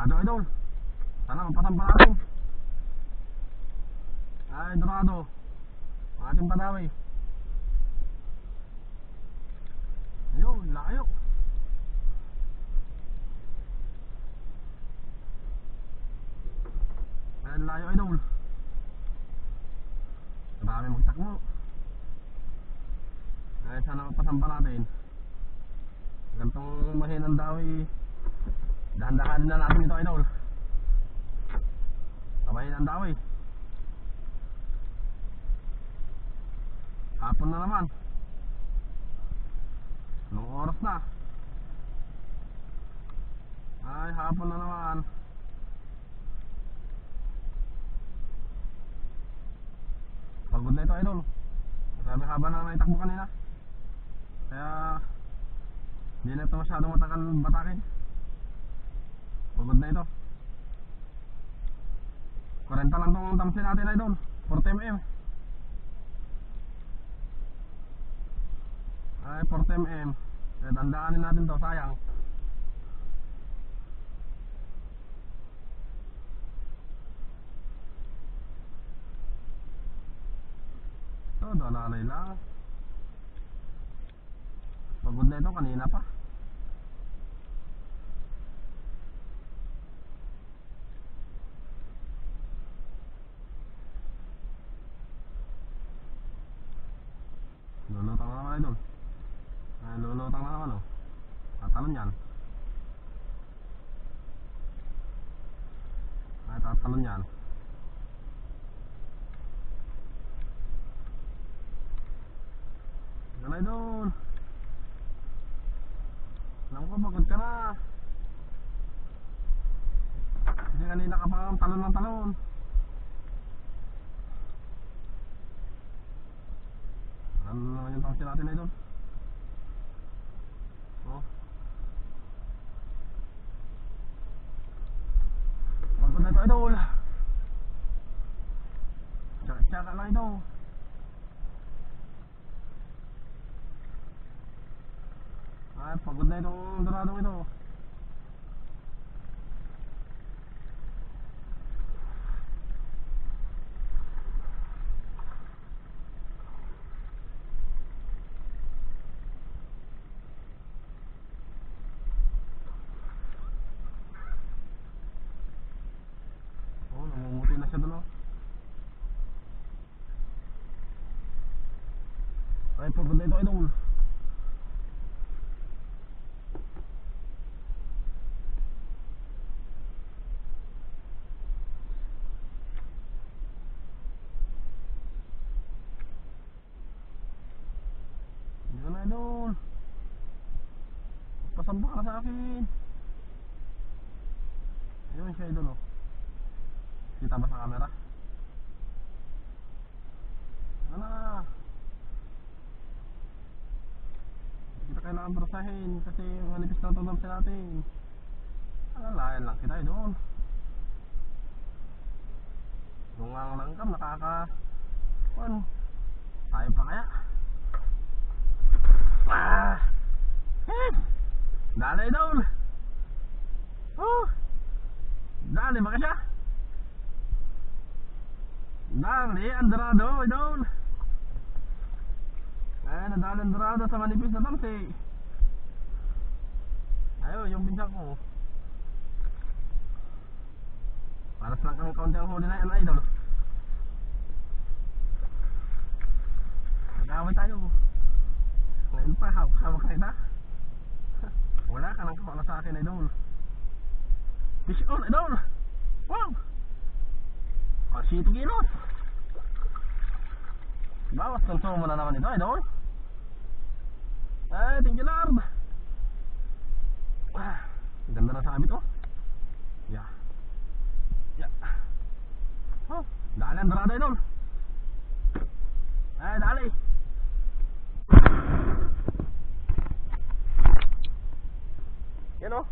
Dorado idol. Sana mapatampa natin. Ay, Dorado. Ang ating padawi. Ayun, layo. Ay, layo idol. Marami magtakbo. Ay, sana mapatampa natin. Gantong mahinang dawi. Dahan-dahan na natin ito idol. Kabahin ang dawi. Hapon na naman. Anong oras na? Ay, hapon na naman. Pagod na ito idol. Sabi haba na naitakbo kanina. Kaya hindi na ito masyadong matagal batakin. Pagod na ito. 40 lang itong tamsin natin idol. 40mm. Ay, 40mm. Kaya tandaanin natin to, sayang. Ito, dalalay lang. Pagod na ito, kanina pa. Lulutang na naman idol. Ay, lulutang na naman oh. Tatalon yan. Ay, tatalon yan. Yan idol. Alam ko, pagod ka na. Kasi kanina ka pa talon ng talon. Ano naman yung tangsi natin idol? Oh. Pagod na ito idol. Tsaka lang ito. Ay, pagod na itong Dorado ito. Oh, namumuti na siya doon oh. Ay, pagod na ito idol. Idol, pasamba ka sa akin. Ayun siya idol oh. Kita ba sa camera? Ano? Kita kailangan barasahin kasi manipis na ito damsin natin. Alalayan lang kita idol. Yung ang langkam nakaka ano? Tayo pa kaya? Ah! Dali idol. Oh! Dali ba siya? Dali ang Dorado idol. Ay, nadali ang Dorado sa manipis na tamsi. Ayo, yung binsang ko. Paras lang kang kaunti ang huli na yan idol. Nag-away tayo. Ngayon pa, hawak na ita. Wala ka nang kakala sa akin idol. Fish on idol. Wow. 7 kilos. Bawas konsumo na naman ito idol. Ay, thank you Lord. Ganda na sabit oh. Yeah. Yeah. Oh, dali ang Dorado idol. Ay, dali. Yan oh.